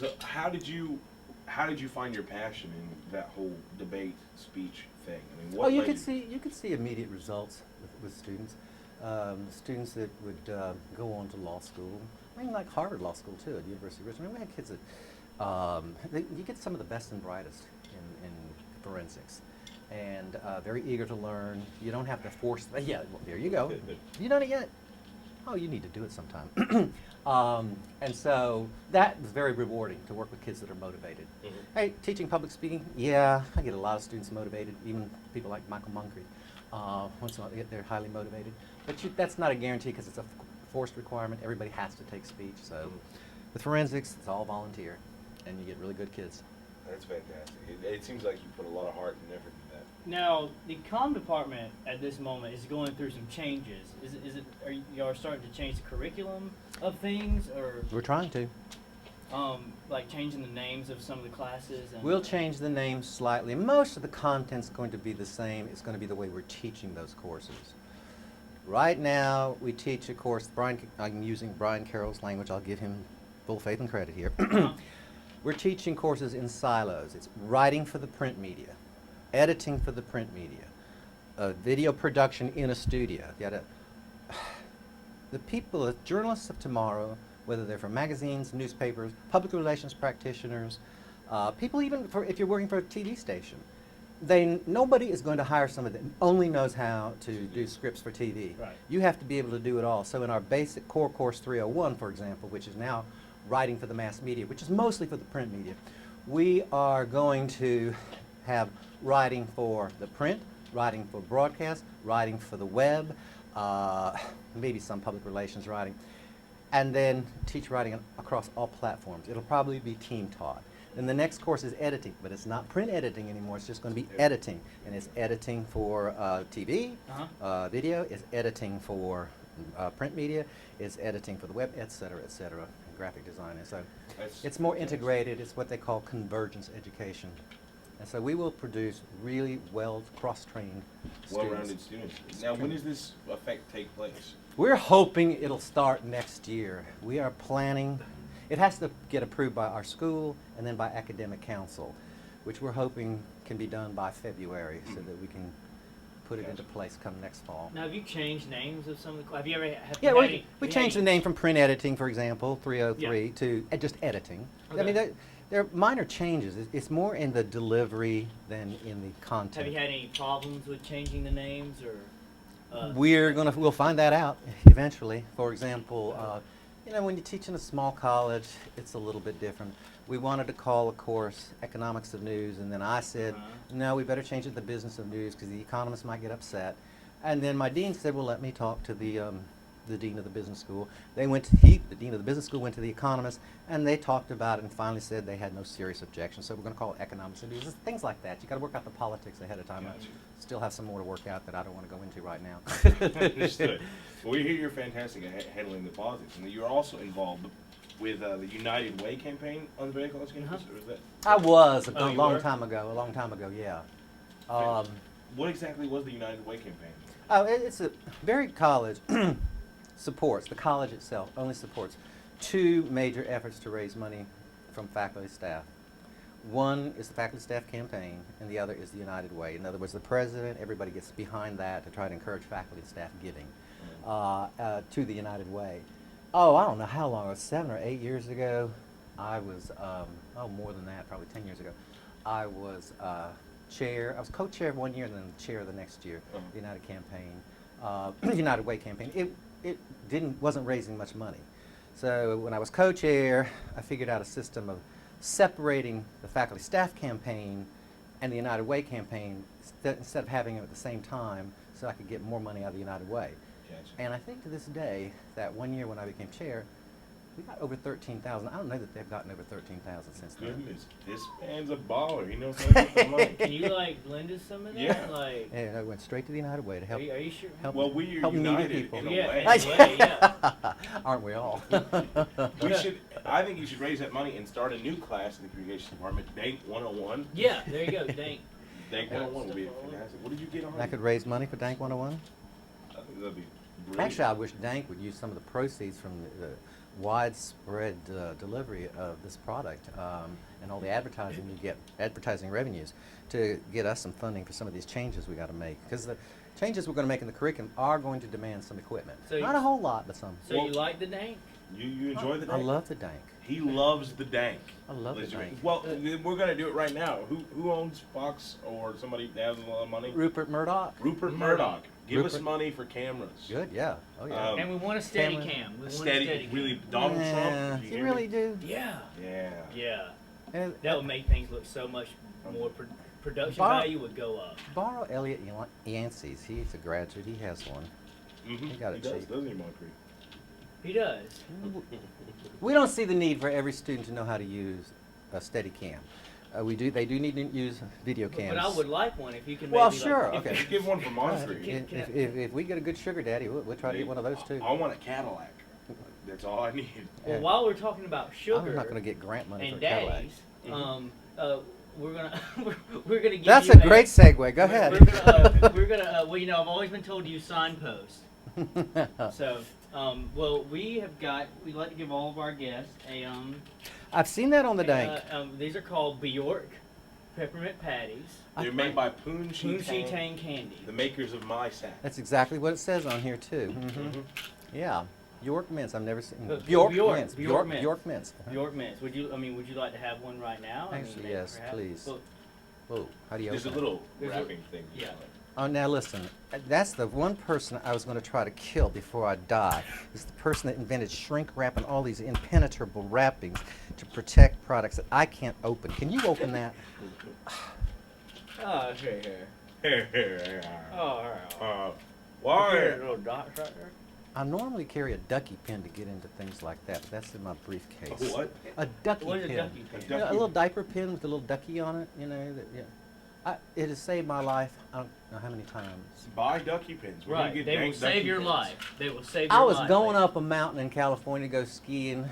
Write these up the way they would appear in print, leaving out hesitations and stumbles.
So how did you find your passion in that whole debate speech thing? I mean, Oh, what led you could see immediate results with students. Students that would go on to law school. I mean, like Harvard Law School too, at University of Richmond. We had kids that you get some of the best and brightest in forensics, and very eager to learn. You don't have to force. Yeah, well, there you go. You done it yet? Oh, you need to do it sometime. And so that was very rewarding to work with kids that are motivated. Mhm. Hey, teaching public speaking, yeah, I get a lot of students motivated, even people like Michael Munkry. Once in a while, they're highly motivated. But that's not a guarantee because it's a forced requirement. Everybody has to take speech. So with forensics, it's all volunteer, and you get really good kids. That's fantastic. It seems like you put a lot of heart and effort into that. Now, the comm department at this moment is going through some changes. Are y'all starting to change the curriculum of things, or We're trying to. like changing the names of some of the classes? And, We'll change the name slightly. Most of the content's going to be the same. It's going to be the way we're teaching those courses. Right now, we teach a course, I'm using Brian Carroll's language. I'll give him full faith and credit here. We're teaching courses in silos. It's writing for the print media, editing for the print media, video production in a studio. The people, the journalists of tomorrow, whether they're from magazines, newspapers, public relations practitioners, people even if you're working for a TV station, nobody is going to hire somebody that only knows how to do scripts for TV. Right. You have to be able to do it all. So in our basic core course 301, for example, which is now writing for the mass media, which is mostly for the print media, we are going to have writing for the print, writing for broadcast, writing for the web, maybe some public relations writing, and then teach writing across all platforms. It'll probably be team taught. Then the next course is editing, but it's not print editing anymore. It's just going to be editing, and it's editing for TV, video. It's editing for print media. It's editing for the web, et cetera, and graphic design. And so it's more integrated. It's what they call convergence education. And so we will produce really cross-trained students. Well-rounded students. Now, when does this effect take place? We're hoping it'll start next year. We are planning. It has to get approved by our school and then by academic council, which we're hoping can be done by February so that we can put it into place come next fall. Now, have you changed names of some of the? Have you ever? Yeah, we changed the name from print editing, for example, 303, to just editing. Okay. I mean, they're minor changes. It's more in the delivery than in the content. Have you had any problems with changing the names, or? We'll find that out eventually. For example, when you teach in a small college, it's a little bit different. We wanted to call a course Economics of News, and then I said, no, we better change it to Business of News because the economists might get upset. And then my dean said, well, let me talk to the dean of the business school. The dean of the business school went to the economist, and they talked about it and finally said they had no serious objections. So we're going to call it Economics of News. It's things like that. You got to work out the politics ahead of time. Gotcha. I still have some more to work out that I don't want to go into right now. Understood. Well, we hear you're fantastic at handling the politics, and you're also involved with the United Way campaign on the Bay College campus, or is that? I was a you long were? time ago, yeah. What exactly was the United Way campaign? It's a very college supports, the college itself only supports two major efforts to raise money from faculty staff. One is the faculty staff campaign, and the other is the United Way. In other words, the president, everybody gets behind that to try to encourage faculty staff giving to the United Way. Oh, I don't know how long, it was 7 or 8 years ago. I was, more than that, probably 10 years ago. I was chair, I was co-chair 1 year and then chair the next year, the United campaign, United Way campaign. It wasn't raising much money. So when I was co-chair, I figured out a system of separating the faculty staff campaign and the United Way campaign instead of having them at the same time so I could get more money out of the United Way. Gotcha. And I think to this day, that 1 year when I became chair, we got over 13,000. I don't know that they've gotten over 13,000 since then. Goodness, this man's a baller. He knows how to get the money. Can you lend us some of that? Yeah. Like, I went straight to the United Way to help. are you sure? help Well, we are help needy united people. in a Yeah, way. in a way, yeah. Aren't we all? I think you should raise that money and start a new class in the communications department, Dank 101. Yeah, there you go. Dank. Dank 101 would be fantastic. What did you get on? I could raise money for Dank 101. I think that'd be brilliant. Actually, I wish Dank would use some of the proceeds from widespread delivery of this product and all the advertising you get, advertising revenues, to get us some funding for some of these changes we got to make. Because the changes we're going to make in the curriculum are going to demand some equipment. So Not a whole lot, but some. So you like the Dank? You enjoy the I Dank? love the Dank. He loves the Dank. I love the Dank. Well, we're gonna do it right now. Who owns Fox or somebody that has a lot of money? Rupert Murdoch. Rupert Murdoch. Give us Rupert. money for cameras. Good, yeah. Oh, yeah. And we want a steady Camera. cam. We want Steady, a steady really, cam. Donald Yeah, Trump. you really do. Yeah. Yeah. Yeah. And, That would make things look so much more. Production value would go up. borrow Elliot Yancey's. He's a graduate. He has one. Mm-hmm. He got it does, cheap. doesn't he, Moncrief? He does. We don't see the need for every student to know how to use a Steadicam. They do need to use video cams. But I would like one if you can. Well, maybe sure, Like, if- okay. You give one for Moncrief. If we get a good sugar daddy, we'll try to get one of those too. I want a Cadillac. That's all I need. Well, Yeah. while we're talking about sugar I'm not going to get grant money for and a Cadillac. daddies, Mhm. we're gonna we're gonna give That's you a great segue. Go ahead. We're gonna well, you know, I've always been told to use signposts. So, well, we like to give all of our guests a I've seen that on the Dank. these are called Bjork peppermint patties. They're made by Poon Shi Poonshi Tang, Tang candy. the makers of my sack. That's exactly what it says on here too. Mhm. Yeah, York mints. I've never seen Bjork mints. Bjork mints. Bjork mints. Bjork mints. Would you like to have one right now? Actually, maybe yes, perhaps? please. Well, Whoa, how do you There's a open it? little There's a- wrapping thing. yeah. Oh, now listen. That's the one person I was going to try to kill before I die. Is the person that invented shrink wrap and all these impenetrable wrappings to protect products that I can't open. Can you open that? Oh, here. Oh, all right. Why? Little dots right there. I normally carry a ducky pin to get into things like that, but that's in my briefcase. A what? A ducky What is pin. a ducky pin? You know, a little diaper pin with a little ducky on it. You know that. Yeah. It has saved my life. I don't know how many times. Buy ducky pins. We're gonna Right, get they will Dank save ducky your pins. life. They will save I your was life. going lady. up a mountain in California to go skiing.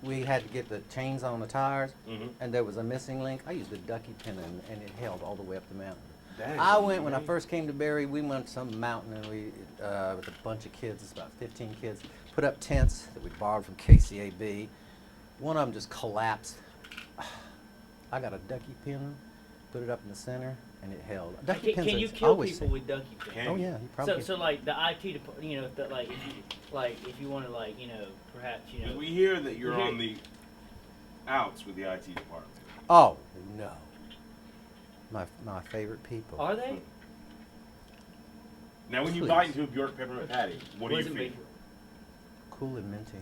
We had to get the chains on the tires, Mhm. and there was a missing link. I used a ducky pin, and it held all the way up the mountain. That is I went when I amazing. first came to Barry. We went to some mountain, and we with a bunch of kids. It's about 15 kids. Put up tents that we borrowed from KCAB. One of them just collapsed. I got a ducky pin, put it up in the center, and it held. Ducky pins Can you is kill always people safe. with ducky pins? Can Oh yeah, you probably. So like the IT department, you know, if the, if you want to perhaps you know. We hear that you're We hear- on the outs with the IT department. Oh no, my favorite people. Are they? Now, when you Please. bite into a Bjork peppermint patty, what do you Doesn't feel? make- Cool and minty.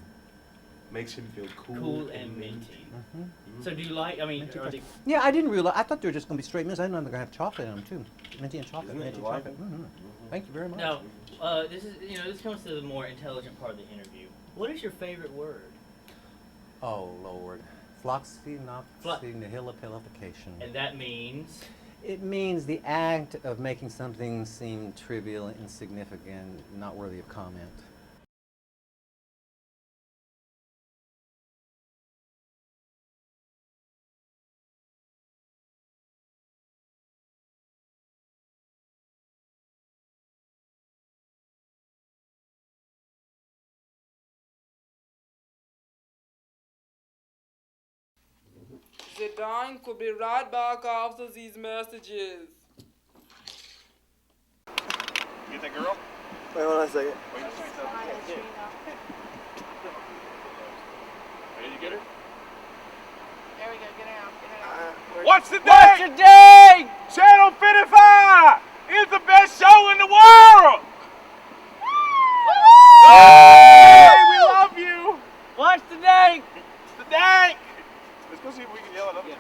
Makes him feel cool, Cool and minty. Hmm. So do you like? I mean, Minty are fresh. they, Yeah, I didn't realize. I thought they were just going to be straight mints. I didn't know they're going to have chocolate in them too. Minty and chocolate. Isn't it Minty delightful? chocolate. Thank you very much. now, this comes to the more intelligent part of the interview. What is your favorite word? Oh Lord, floxinopsinihilipilification. And that means. It means the act of making something seem trivial, insignificant, not worthy of comment. Zidane could be right back after these messages. You that girl? Wait, hold on a second. Wait a second. Ready to get her? There we go, get it out, get it out. What's the day? Channel 55 is the best show in the world! Hey, we love you! What's the date? It's the Dank! Let's go see if we can yell it up there.